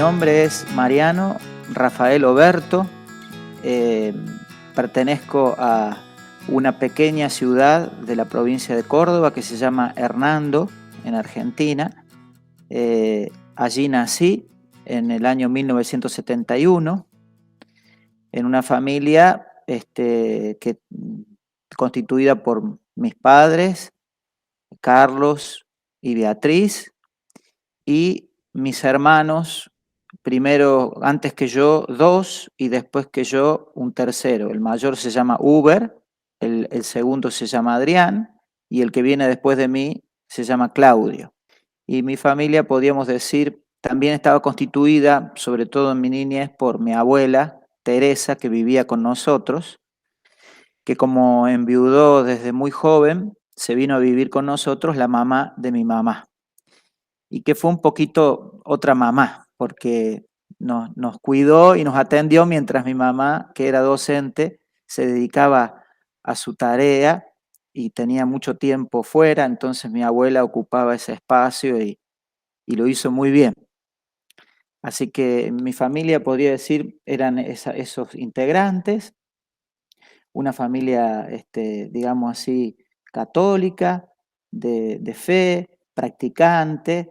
nombre es Mariano Rafael Oberto. eh, Pertenezco a una pequeña ciudad de la provincia de Córdoba que se llama Hernando, en Argentina. Allí nací en el año 1971 en una familia constituida por mis padres, Carlos y Beatriz, y mis hermanos, primero, antes que yo, dos, y después que yo, un tercero. El mayor se llama Uber, el segundo se llama Adrián, y el que viene después de mí se llama Claudio. Y mi familia, podríamos decir, también estaba constituida, sobre todo en mi niñez, por mi abuela, Teresa, que vivía con nosotros, que como enviudó desde muy joven, se vino a vivir con nosotros la mamá de mi mamá, y que fue un poquito otra mamá, porque nos cuidó y nos atendió mientras mi mamá, que era docente, se dedicaba a su tarea y tenía mucho tiempo fuera. Entonces mi abuela ocupaba ese espacio y lo hizo muy bien. Así que mi familia, podría decir, eran esos integrantes, una familia, digamos así, católica, de fe, practicante,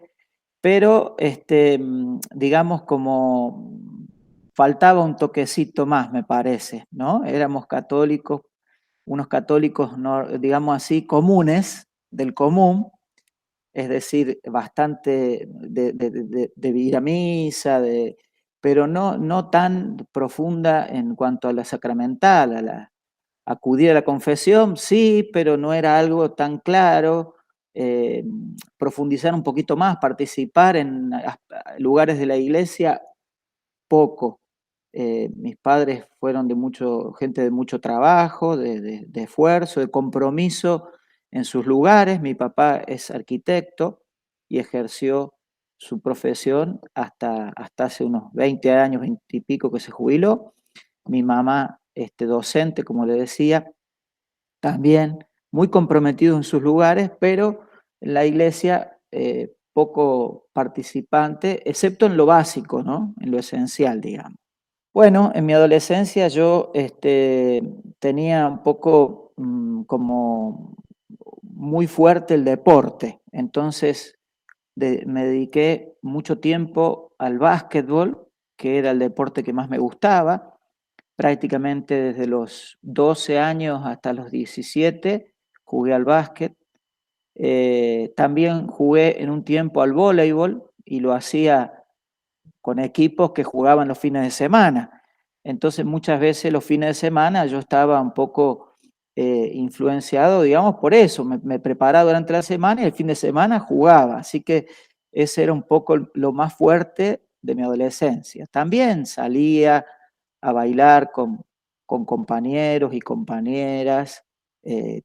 pero digamos como faltaba un toquecito más, me parece, ¿no? Éramos católicos, unos católicos, no, digamos así, comunes, del común, es decir, bastante de ir a misa, pero no tan profunda en cuanto a la sacramental, acudir a la confesión, sí, pero no era algo tan claro. Profundizar un poquito más, participar en lugares de la iglesia, poco. Mis padres fueron gente de mucho trabajo, de esfuerzo, de compromiso en sus lugares. Mi papá es arquitecto y ejerció su profesión hasta hace unos 20 años, 20 y pico, que se jubiló. Mi mamá, docente, como le decía, también muy comprometido en sus lugares, pero en la iglesia poco participante, excepto en lo básico, ¿no? En lo esencial, digamos. Bueno, en mi adolescencia yo tenía un poco como muy fuerte el deporte. Entonces me dediqué mucho tiempo al básquetbol, que era el deporte que más me gustaba. Prácticamente desde los 12 años hasta los 17 jugué al básquet. También jugué en un tiempo al voleibol y lo hacía con equipos que jugaban los fines de semana. Entonces muchas veces los fines de semana yo estaba un poco influenciado, digamos, por eso. Me preparaba durante la semana y el fin de semana jugaba. Así que ese era un poco lo más fuerte de mi adolescencia. También salía a bailar con compañeros y compañeras.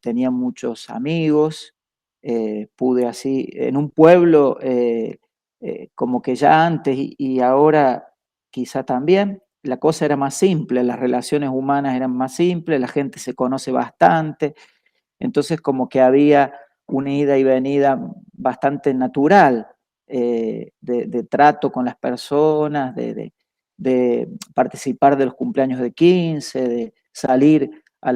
Tenía muchos amigos. Pude así, en un pueblo, como que ya antes y ahora quizá también, la cosa era más simple, las relaciones humanas eran más simples, la gente se conoce bastante. Entonces como que había una ida y venida bastante natural, de trato con las personas, de participar de los cumpleaños de 15, de salir a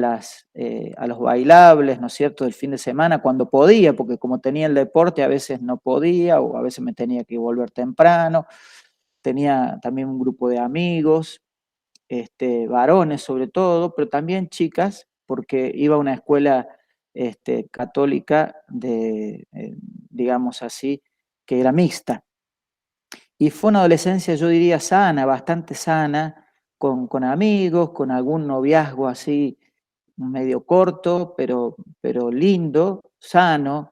los bailables, ¿no es cierto?, del fin de semana cuando podía, porque como tenía el deporte a veces no podía, o a veces me tenía que volver temprano. Tenía también un grupo de amigos, varones sobre todo, pero también chicas, porque iba a una escuela católica digamos así, que era mixta. Y fue una adolescencia, yo diría, sana, bastante sana, con amigos, con algún noviazgo así medio corto, pero lindo, sano,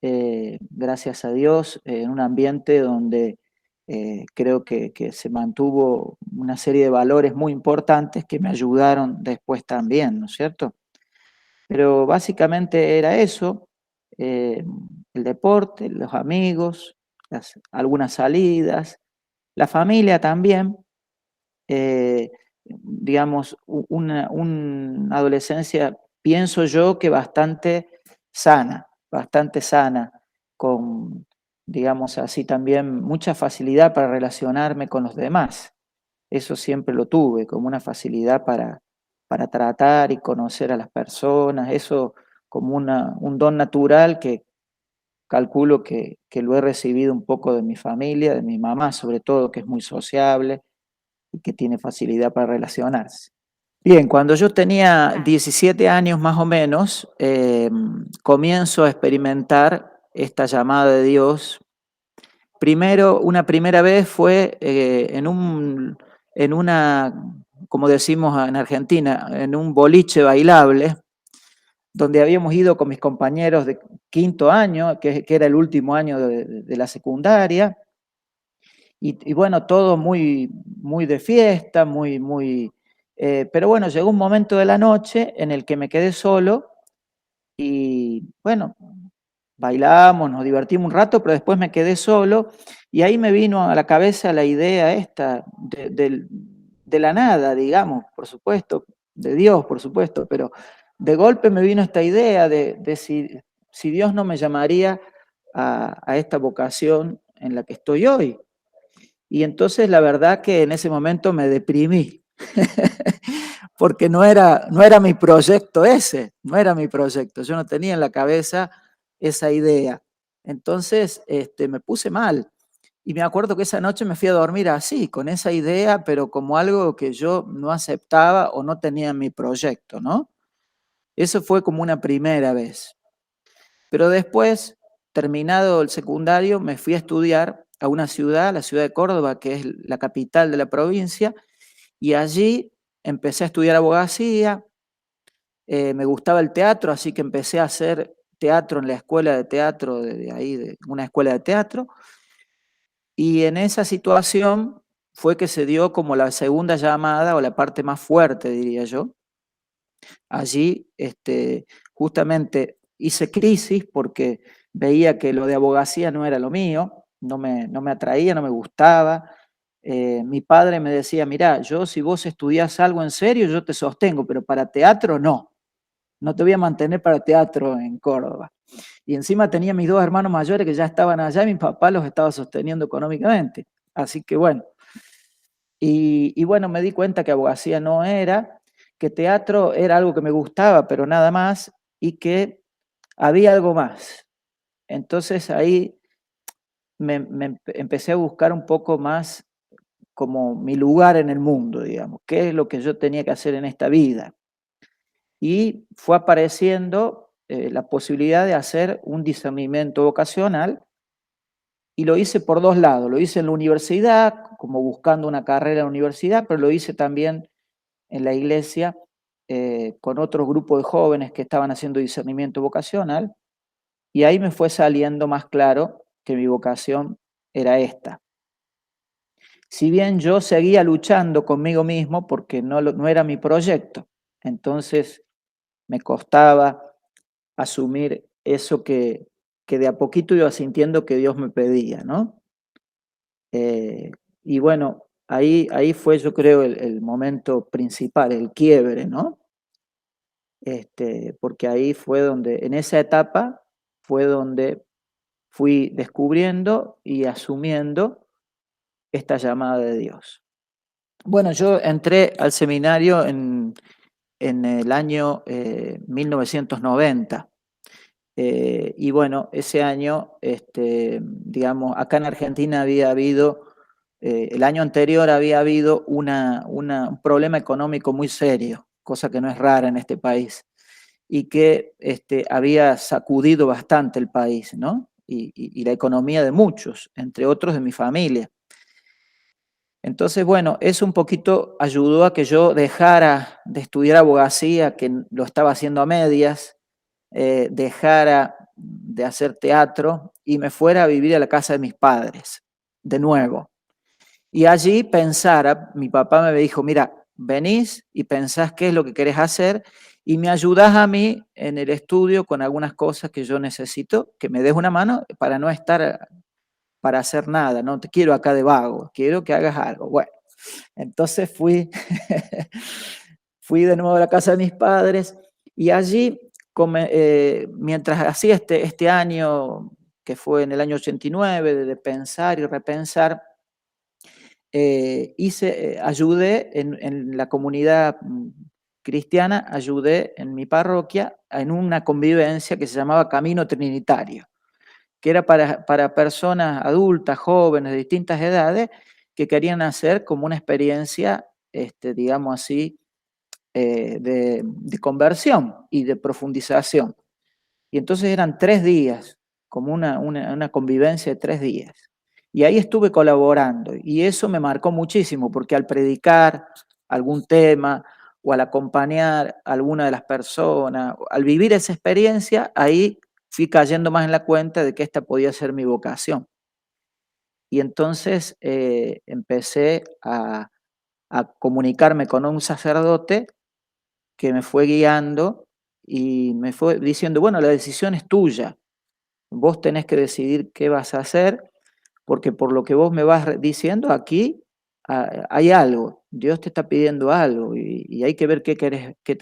gracias a Dios, en un ambiente donde creo que se mantuvo una serie de valores muy importantes que me ayudaron después también, ¿no es cierto? Pero básicamente era eso, eh, el deporte, los amigos, algunas salidas, la familia también, digamos, una adolescencia, pienso yo, que bastante sana, con digamos así, también mucha facilidad para relacionarme con los demás. Eso siempre lo tuve, como una facilidad para tratar y conocer a las personas, eso como un don natural que calculo que lo he recibido un poco de mi familia, de mi mamá sobre todo, que es muy sociable y que tiene facilidad para relacionarse. Bien, cuando yo tenía 17 años más o menos, comienzo a experimentar esta llamada de Dios. Primero, una primera vez fue en una, como decimos en Argentina, en un boliche bailable, donde habíamos ido con mis compañeros de quinto año, que era el último año de la secundaria, y bueno, todo muy, muy de fiesta, pero bueno, llegó un momento de la noche en el que me quedé solo y bueno, bailamos, nos divertimos un rato, pero después me quedé solo y ahí me vino a la cabeza la idea esta de la nada, digamos, por supuesto, de Dios, por supuesto, pero de golpe me vino esta idea de si Dios no me llamaría a esta vocación en la que estoy hoy. Y entonces la verdad que en ese momento me deprimí, porque no era mi proyecto ese, no era mi proyecto, yo no tenía en la cabeza esa idea. Entonces me puse mal y me acuerdo que esa noche me fui a dormir así, con esa idea, pero como algo que yo no aceptaba o no tenía en mi proyecto, ¿no? Eso fue como una primera vez. Pero después, terminado el secundario, me fui a estudiar a una ciudad, la ciudad de Córdoba, que es la capital de la provincia, y allí empecé a estudiar abogacía. Me gustaba el teatro, así que empecé a hacer teatro en la escuela de teatro, de ahí, de una escuela de teatro, y en esa situación fue que se dio como la segunda llamada o la parte más fuerte, diría yo. Allí, justamente hice crisis porque veía que lo de abogacía no era lo mío, no me atraía, no me gustaba. Mi padre me decía, mirá, yo si vos estudiás algo en serio, yo te sostengo, pero para teatro no te voy a mantener para teatro en Córdoba. Y encima tenía mis dos hermanos mayores que ya estaban allá y mi papá los estaba sosteniendo económicamente. Así que bueno, y bueno, me di cuenta que abogacía no era, que teatro era algo que me gustaba, pero nada más, y que había algo más. Entonces ahí empecé a buscar un poco más como mi lugar en el mundo, digamos, qué es lo que yo tenía que hacer en esta vida. Y fue apareciendo la posibilidad de hacer un discernimiento vocacional y lo hice por dos lados. Lo hice en la universidad, como buscando una carrera en la universidad, pero lo hice también en la iglesia con otro grupo de jóvenes que estaban haciendo discernimiento vocacional y ahí me fue saliendo más claro que mi vocación era esta. Si bien yo seguía luchando conmigo mismo porque no era mi proyecto, entonces me costaba asumir eso que de a poquito iba sintiendo que Dios me pedía, ¿no? Eh, y bueno, ahí fue yo creo el momento principal, el quiebre, ¿no? Porque ahí fue donde, en esa etapa, fue donde fui descubriendo y asumiendo esta llamada de Dios. Bueno, yo entré al seminario en el año 1990. Y bueno, ese año, digamos, acá en Argentina había habido, el año anterior había habido un problema económico muy serio, cosa que no es rara en este país, y que había sacudido bastante el país, ¿no? Y la economía de muchos, entre otros de mi familia. Entonces, bueno, eso un poquito ayudó a que yo dejara de estudiar abogacía, que lo estaba haciendo a medias, dejara de hacer teatro y me fuera a vivir a la casa de mis padres, de nuevo. Y allí pensara, mi papá me dijo, mira, venís y pensás qué es lo que querés hacer y me ayudás a mí en el estudio con algunas cosas que yo necesito, que me des una mano para no estar, para hacer nada, no te quiero acá de vago, quiero que hagas algo. Bueno, entonces fui de nuevo a la casa de mis padres y allí, mientras hacía este año que fue en el año 89, de pensar y repensar, ayudé en la comunidad cristiana, ayudé en mi parroquia en una convivencia que se llamaba Camino Trinitario, que era para personas adultas, jóvenes, de distintas edades, que querían hacer como una experiencia, digamos así, de conversión y de profundización. Y entonces eran 3 días, como una convivencia de 3 días. Y ahí estuve colaborando, y eso me marcó muchísimo, porque al predicar algún tema, o al acompañar a alguna de las personas, al vivir esa experiencia, ahí fui cayendo más en la cuenta de que esta podía ser mi vocación. Y entonces, empecé a comunicarme con un sacerdote que me fue guiando y me fue diciendo: "Bueno, la decisión es tuya. Vos tenés que decidir qué vas a hacer, porque por lo que vos me vas diciendo aquí hay algo, Dios te está pidiendo algo y hay que ver qué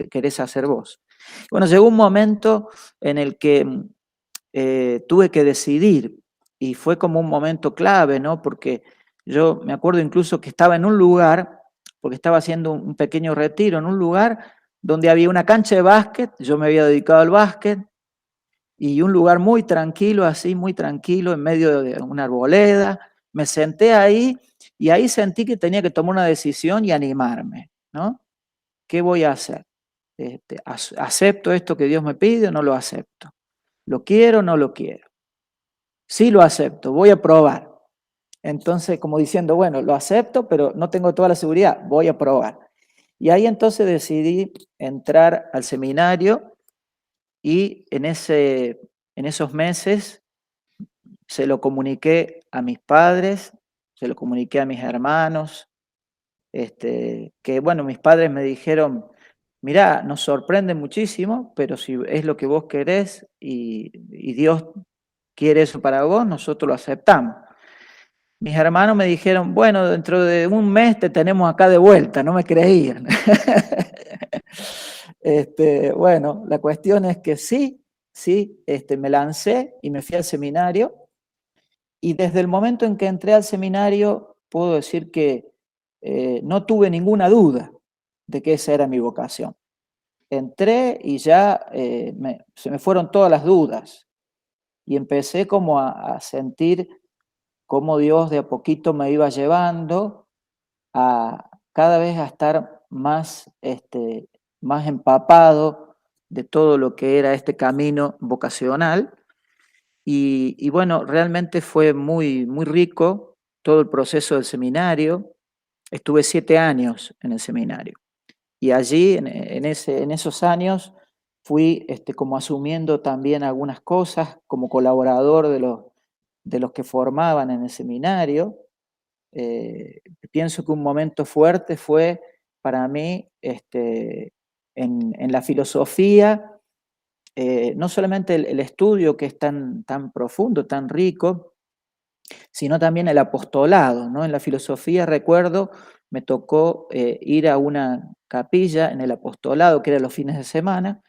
querés hacer vos". Bueno, llegó un momento en el que tuve que decidir y fue como un momento clave, ¿no? Porque yo me acuerdo incluso que estaba en un lugar, porque estaba haciendo un pequeño retiro en un lugar donde había una cancha de básquet, yo me había dedicado al básquet, y un lugar muy tranquilo, así, muy tranquilo, en medio de una arboleda. Me senté ahí y ahí sentí que tenía que tomar una decisión y animarme, ¿no? ¿Qué voy a hacer? ¿Acepto esto que Dios me pide o no lo acepto? ¿Lo quiero o no lo quiero? Sí lo acepto, voy a probar. Entonces, como diciendo, bueno, lo acepto, pero no tengo toda la seguridad, voy a probar. Y ahí entonces decidí entrar al seminario y en esos meses se lo comuniqué a mis padres, se lo comuniqué a mis hermanos, que bueno, mis padres me dijeron: "Mirá, nos sorprende muchísimo, pero si es lo que vos querés y Dios quiere eso para vos, nosotros lo aceptamos". Mis hermanos me dijeron: "Bueno, dentro de un mes te tenemos acá de vuelta", no me creían. Bueno, la cuestión es que sí, sí, me lancé y me fui al seminario, y desde el momento en que entré al seminario, puedo decir que, no tuve ninguna duda de que esa era mi vocación. Entré y ya, se me fueron todas las dudas, y empecé como a sentir cómo Dios de a poquito me iba llevando a cada vez a estar más, más empapado de todo lo que era este camino vocacional. Y bueno, realmente fue muy rico todo el proceso del seminario. Estuve 7 años en el seminario. Y allí, en esos años, fui, como asumiendo también algunas cosas como colaborador de los que formaban en el seminario. Pienso que un momento fuerte fue para mí, en la filosofía, no solamente el estudio que es tan profundo, tan rico, sino también el apostolado, ¿no? En la filosofía, recuerdo, me tocó, ir a una capilla en el apostolado, que era los fines de semana,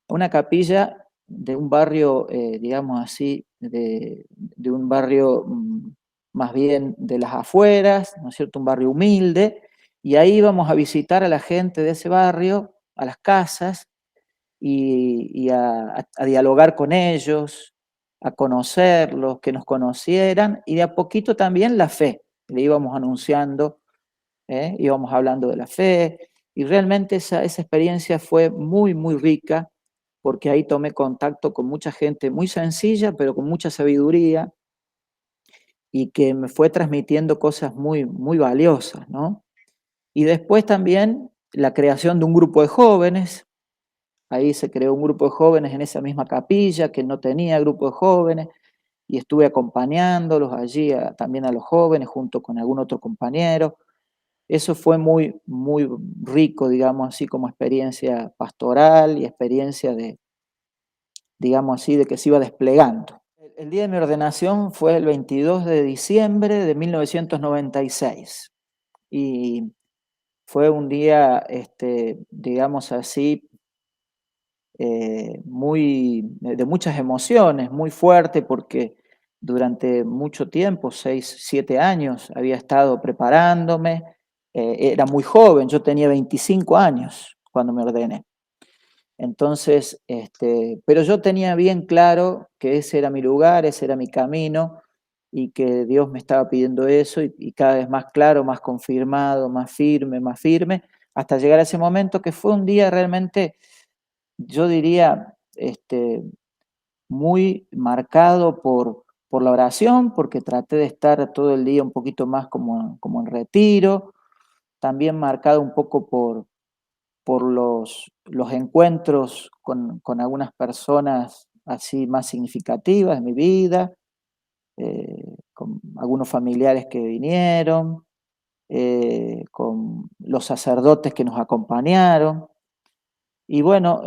una capilla de un barrio, digamos así, de un barrio, más bien de las afueras, ¿no es cierto?, un barrio humilde, y ahí íbamos a visitar a la gente de ese barrio, a las casas, y a dialogar con ellos, a conocerlos, que nos conocieran, y de a poquito también la fe, le íbamos anunciando, íbamos hablando de la fe, y realmente esa experiencia fue muy rica, porque ahí tomé contacto con mucha gente muy sencilla, pero con mucha sabiduría, y que me fue transmitiendo cosas muy valiosas, ¿no? Y después también la creación de un grupo de jóvenes. Ahí se creó un grupo de jóvenes en esa misma capilla que no tenía grupo de jóvenes, y estuve acompañándolos allí también a los jóvenes junto con algún otro compañero. Eso fue muy rico, digamos así, como experiencia pastoral y experiencia de, digamos así, de que se iba desplegando. El día de mi ordenación fue el 22 de diciembre de 1996 y fue un día, digamos así, de muchas emociones, muy fuerte, porque durante mucho tiempo, 6, 7 años, había estado preparándome. Era muy joven, yo tenía 25 años cuando me ordené. Entonces, pero yo tenía bien claro que ese era mi lugar, ese era mi camino y que Dios me estaba pidiendo eso y cada vez más claro, más confirmado, más firme, hasta llegar a ese momento que fue un día realmente, yo diría, muy marcado por la oración, porque traté de estar todo el día un poquito más como en retiro, también marcado un poco por los encuentros con algunas personas así más significativas de mi vida, con algunos familiares que vinieron, con los sacerdotes que nos acompañaron. Y bueno,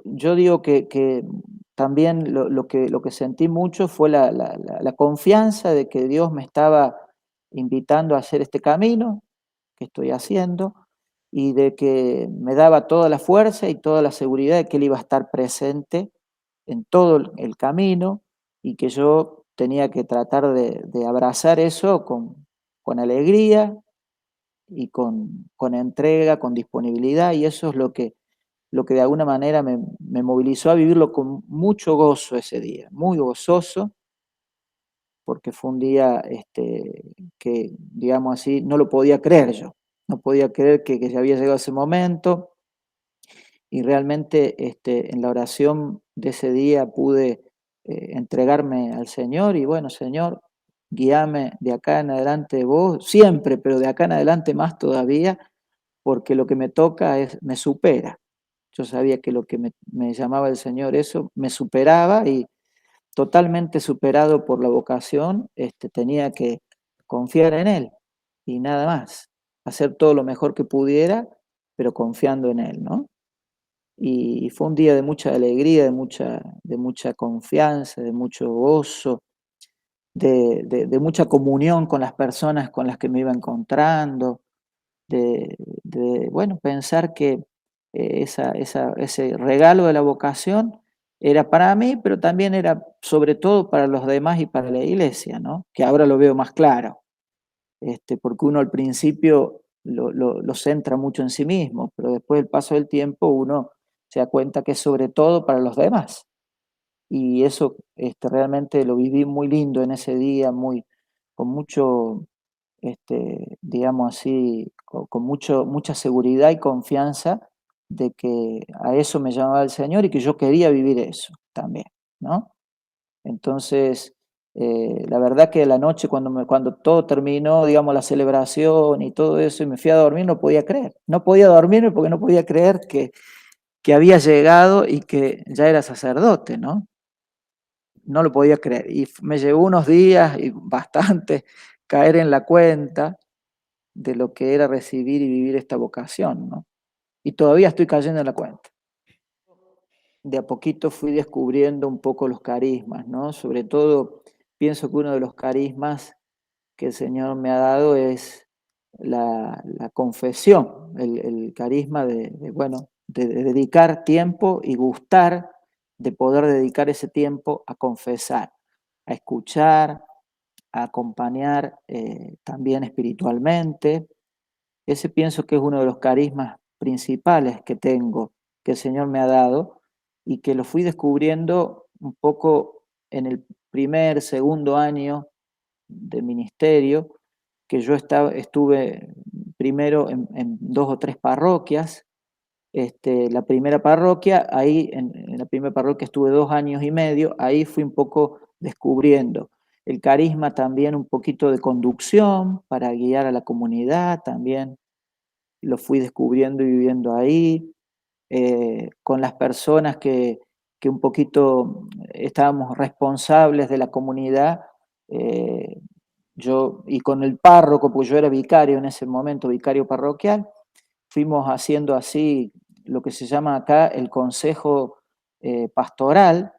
yo digo que también lo que sentí mucho fue la confianza de que Dios me estaba invitando a hacer este camino que estoy haciendo y de que me daba toda la fuerza y toda la seguridad de que Él iba a estar presente en todo el camino y que yo tenía que tratar de abrazar eso con alegría y con entrega, con disponibilidad, y eso es lo que de alguna manera me movilizó a vivirlo con mucho gozo ese día, muy gozoso, porque fue un día, que, digamos así, no lo podía creer yo. No podía creer que ya había llegado ese momento y realmente, en la oración de ese día pude, entregarme al Señor y bueno, Señor, guíame de acá en adelante vos, siempre, pero de acá en adelante más todavía, porque lo que me toca me supera. Yo sabía que lo que me llamaba el Señor eso me superaba y totalmente superado por la vocación, tenía que confiar en Él y nada más. Hacer todo lo mejor que pudiera, pero confiando en Él, ¿no? Y fue un día de mucha alegría, de mucha confianza, de mucho gozo, de mucha comunión con las personas con las que me iba encontrando, bueno, pensar que ese regalo de la vocación era para mí, pero también era sobre todo para los demás y para la iglesia, ¿no? Que ahora lo veo más claro, porque uno al principio lo centra mucho en sí mismo, pero después del paso del tiempo uno se da cuenta que es sobre todo para los demás. Y eso realmente lo viví muy lindo en ese día, con mucho, digamos así, con mucha seguridad y confianza de que a eso me llamaba el Señor y que yo quería vivir eso también, ¿no? Entonces, la verdad que la noche cuando todo terminó, digamos, la celebración y todo eso, y me fui a dormir, no podía creer. No podía dormirme porque no podía creer que había llegado y que ya era sacerdote, ¿no? No lo podía creer. Y me llevó unos días y bastante caer en la cuenta de lo que era recibir y vivir esta vocación, ¿no? Y todavía estoy cayendo en la cuenta. De a poquito fui descubriendo un poco los carismas, ¿no? Sobre todo, pienso que uno de los carismas que el Señor me ha dado es la confesión, el carisma bueno, de dedicar tiempo y gustar de poder dedicar ese tiempo a confesar, a escuchar, a acompañar también espiritualmente. Ese pienso que es uno de los carismas principales que tengo, que el Señor me ha dado y que lo fui descubriendo un poco en el primer, segundo año de ministerio, que yo estuve primero en 2 o 3 parroquias. La primera parroquia, ahí en la primera parroquia estuve 2 años y medio, ahí fui un poco descubriendo el carisma también, un poquito de conducción para guiar a la comunidad también, lo fui descubriendo y viviendo ahí, con las personas que un poquito estábamos responsables de la comunidad, eh, yo y con el párroco, pues yo era vicario en ese momento, vicario parroquial, fuimos haciendo así lo que se llama acá el consejo pastoral,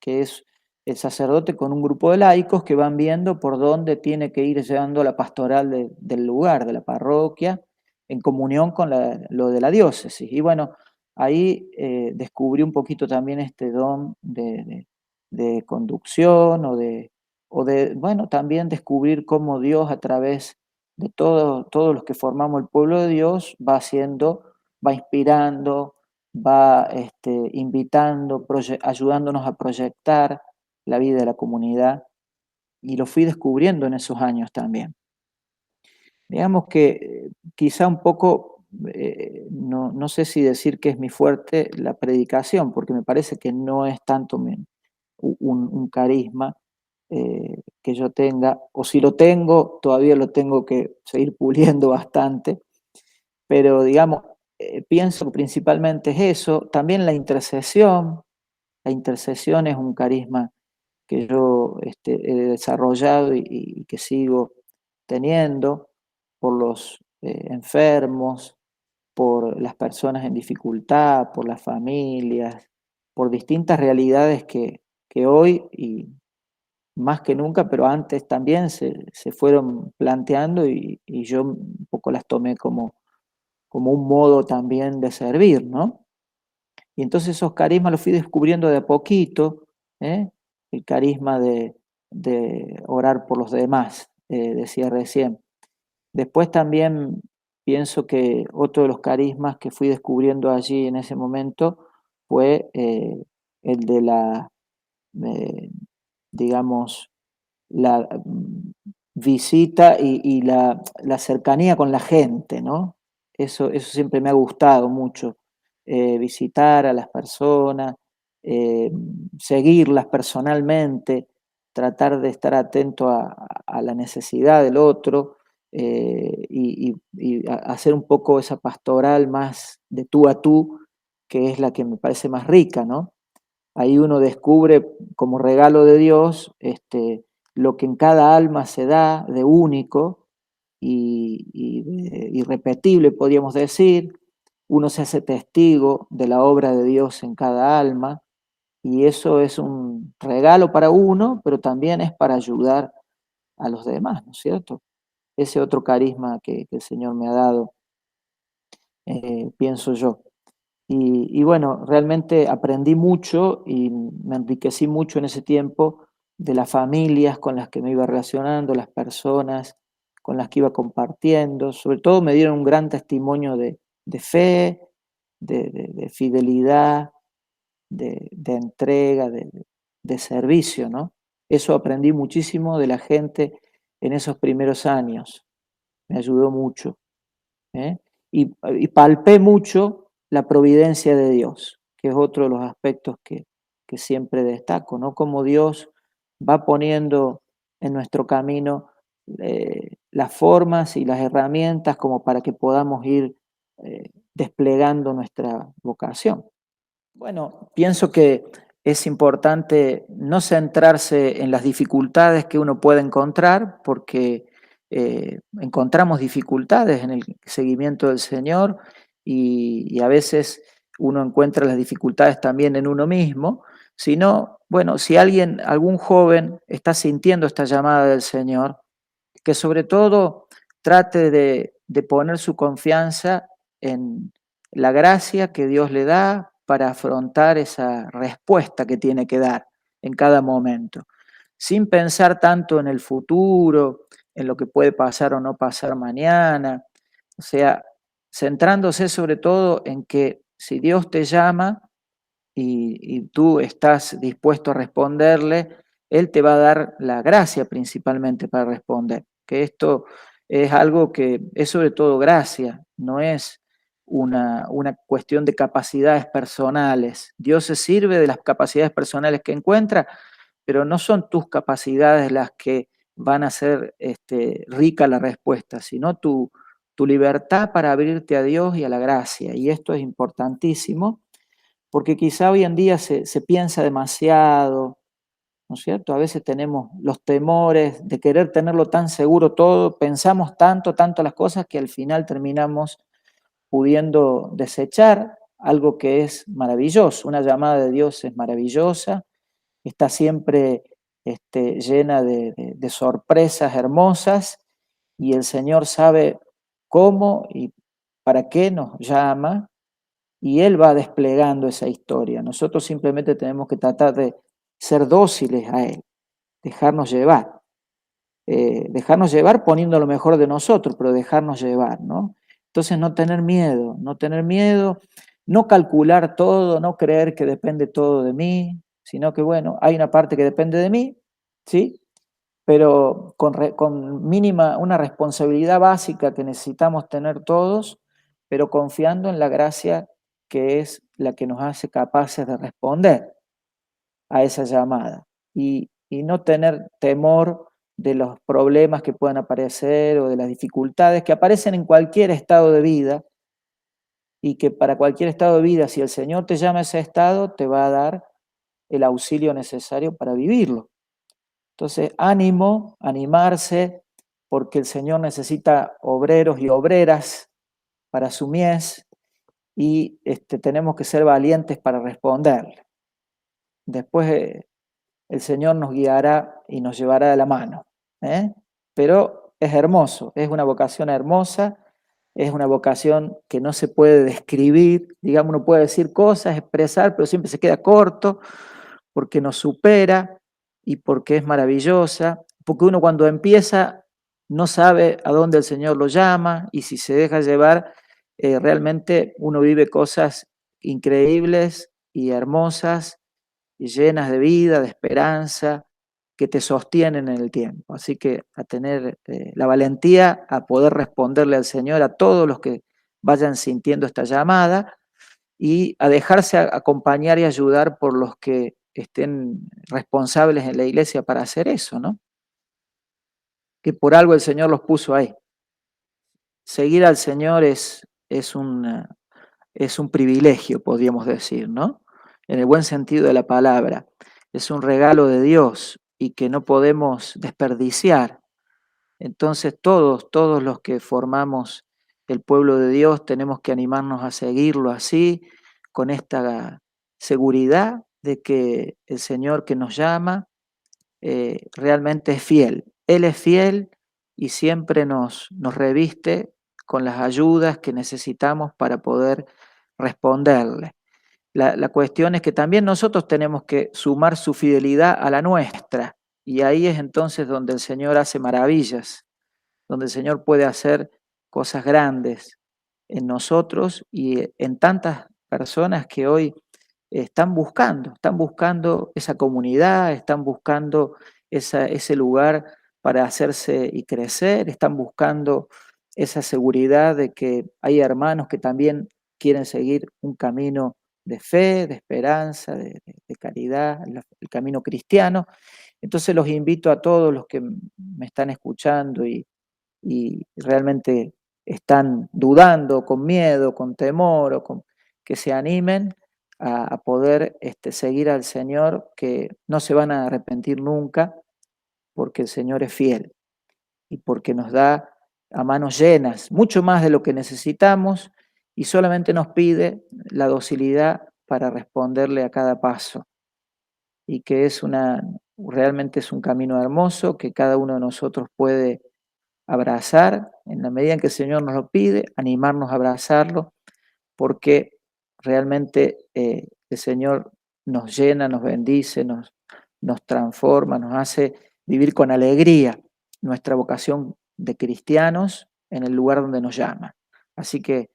que es el sacerdote con un grupo de laicos que van viendo por dónde tiene que ir llevando la pastoral del lugar, de la parroquia, en comunión con lo de la diócesis. Y bueno, ahí descubrí un poquito también este don de conducción bueno, también descubrir cómo Dios a través de todos los que formamos el pueblo de Dios va haciendo, va inspirando, va invitando, ayudándonos a proyectar la vida de la comunidad y lo fui descubriendo en esos años también. Digamos que quizá un poco, no sé si decir que es mi fuerte la predicación, porque me parece que no es tanto un carisma que yo tenga, o si lo tengo, todavía lo tengo que seguir puliendo bastante, pero digamos, pienso que principalmente es eso, también la intercesión es un carisma que yo he desarrollado y que sigo teniendo por los enfermos, por las personas en dificultad, por las familias, por distintas realidades que hoy y más que nunca, pero antes también se fueron planteando y yo un poco las tomé como un modo también de servir, ¿no? Y entonces esos carismas los fui descubriendo de a poquito, ¿eh? El carisma de orar por los demás, decía recién. Después también pienso que otro de los carismas que fui descubriendo allí en ese momento fue el de eh, digamos, la visita y la cercanía con la gente, ¿no? Eso siempre me ha gustado mucho, visitar a las personas, seguirlas personalmente, tratar de estar atento a la necesidad del otro, y hacer un poco esa pastoral más de tú a tú, que es la que me parece más rica, ¿no? Ahí uno descubre como regalo de Dios, lo que en cada alma se da de único y de irrepetible, podríamos decir. Uno se hace testigo de la obra de Dios en cada alma y eso es un regalo para uno, pero también es para ayudar a los demás, ¿no es cierto? Ese otro carisma que el Señor me ha dado, pienso yo. Y bueno, realmente aprendí mucho y me enriquecí mucho en ese tiempo de las familias con las que me iba relacionando, las personas con las que iba compartiendo. Sobre todo me dieron un gran testimonio de fe, de fidelidad, de entrega, de servicio, ¿no? Eso aprendí muchísimo de la gente en esos primeros años. Me ayudó mucho. ¿Eh? Y palpé mucho la providencia de Dios, que es otro de los aspectos que siempre destaco, ¿no? Cómo Dios va poniendo en nuestro camino las formas y las herramientas como para que podamos ir desplegando nuestra vocación. Bueno, pienso que es importante no centrarse en las dificultades que uno puede encontrar, porque encontramos dificultades en el seguimiento del Señor y a veces uno encuentra las dificultades también en uno mismo, sino, bueno, si algún joven está sintiendo esta llamada del Señor, que sobre todo trate de poner su confianza en la gracia que Dios le da para afrontar esa respuesta que tiene que dar en cada momento, sin pensar tanto en el futuro, en lo que puede pasar o no pasar mañana, o sea, centrándose sobre todo en que si Dios te llama, y tú estás dispuesto a responderle, Él te va a dar la gracia principalmente para responder. Que esto es algo que es sobre todo gracia, no es una cuestión de capacidades personales. Dios se sirve de las capacidades personales que encuentra, pero no son tus capacidades las que van a hacer rica la respuesta, sino tu libertad para abrirte a Dios y a la gracia. Y esto es importantísimo porque quizá hoy en día se piensa demasiado, ¿no es cierto? A veces tenemos los temores de querer tenerlo tan seguro todo, pensamos tanto las cosas que al final terminamos pudiendo desechar algo que es maravilloso. Una llamada de Dios es maravillosa, está siempre llena de sorpresas hermosas y el Señor sabe cómo y para qué nos llama y Él va desplegando esa historia. Nosotros simplemente tenemos que tratar de ser dóciles a Él, dejarnos llevar. Dejarnos llevar poniendo lo mejor de nosotros, pero dejarnos llevar, ¿no? Entonces no tener miedo, no calcular todo, no creer que depende todo de mí, sino que bueno, hay una parte que depende de mí, ¿sí? Pero con mínima, una responsabilidad básica que necesitamos tener todos, pero confiando en la gracia que es la que nos hace capaces de responder a esa llamada y no tener temor de los problemas que puedan aparecer o de las dificultades que aparecen en cualquier estado de vida y que para cualquier estado de vida, si el Señor te llama a ese estado, te va a dar el auxilio necesario para vivirlo. Entonces, ánimo, animarse, porque el Señor necesita obreros y obreras para su mies y tenemos que ser valientes para responderle. Después el Señor nos guiará y nos llevará de la mano. Pero es hermoso, es una vocación hermosa, es una vocación que no se puede describir, digamos, uno puede decir cosas, expresar, pero siempre se queda corto, porque nos supera y porque es maravillosa, porque uno cuando empieza no sabe a dónde el Señor lo llama y si se deja llevar, realmente uno vive cosas increíbles y hermosas y llenas de vida, de esperanza, que te sostienen en el tiempo. Así que a tener la valentía a poder responderle al Señor a todos los que vayan sintiendo esta llamada y a dejarse acompañar y ayudar por los que estén responsables en la iglesia para hacer eso, ¿no? Que por algo el Señor los puso ahí. Seguir al Señor es un privilegio, podríamos decir, ¿no? En el buen sentido de la palabra. Es un regalo de Dios y que no podemos desperdiciar. Entonces todos los que formamos el pueblo de Dios tenemos que animarnos a seguirlo así, con esta seguridad de que el Señor que nos llama realmente es fiel. Él es fiel y siempre nos reviste con las ayudas que necesitamos para poder responderle. La cuestión es que también nosotros tenemos que sumar su fidelidad a la nuestra y ahí es entonces donde el Señor hace maravillas, donde el Señor puede hacer cosas grandes en nosotros y en tantas personas que hoy están buscando esa comunidad, están buscando ese lugar para hacerse y crecer, están buscando esa seguridad de que hay hermanos que también quieren seguir un camino de fe, de esperanza, de caridad, el camino cristiano. Entonces los invito a todos los que me están escuchando y realmente están dudando, con miedo, con temor, que se animen a poder seguir al Señor, que no se van a arrepentir nunca, porque el Señor es fiel y porque nos da a manos llenas, mucho más de lo que necesitamos, y solamente nos pide la docilidad para responderle a cada paso, y que realmente es un camino hermoso que cada uno de nosotros puede abrazar en la medida en que el Señor nos lo pide, animarnos a abrazarlo, porque realmente el Señor nos llena, nos bendice, nos transforma, nos hace vivir con alegría nuestra vocación de cristianos en el lugar donde nos llama. Así que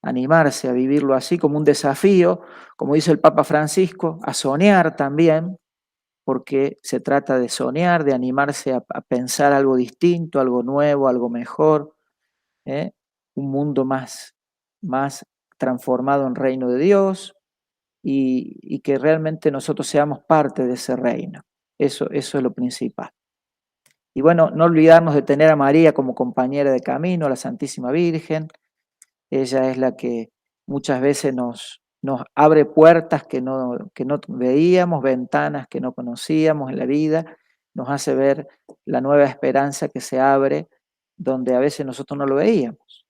animarse a vivirlo así como un desafío, como dice el Papa Francisco, a soñar también, porque se trata de soñar, de animarse a pensar algo distinto, algo nuevo, algo mejor, ¿eh? Un mundo más transformado en reino de Dios y que realmente nosotros seamos parte de ese reino. Eso es lo principal. Y bueno, no olvidarnos de tener a María como compañera de camino, a la Santísima Virgen. Ella es la que muchas veces nos abre puertas que no veíamos, ventanas que no conocíamos en la vida, nos hace ver la nueva esperanza que se abre donde a veces nosotros no lo veíamos.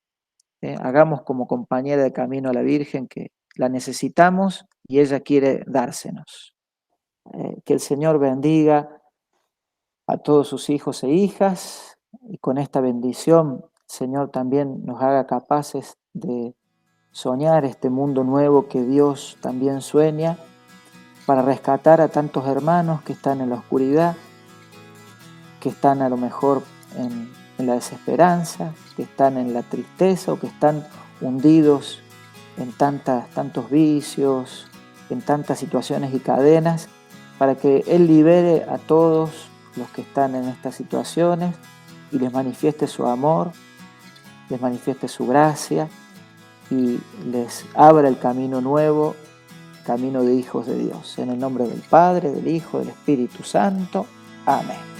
Hagamos como compañera de camino a la Virgen que la necesitamos y ella quiere dársenos. Que el Señor bendiga a todos sus hijos e hijas y con esta bendición, Señor, también nos haga capaces de soñar este mundo nuevo que Dios también sueña para rescatar a tantos hermanos que están en la oscuridad, que están a lo mejor en la desesperanza, que están en la tristeza o que están hundidos en tantos vicios, en tantas situaciones y cadenas, para que Él libere a todos los que están en estas situaciones y les manifieste su amor, les manifieste su gracia y les abra el camino nuevo, camino de hijos de Dios. En el nombre del Padre, del Hijo, del Espíritu Santo. Amén.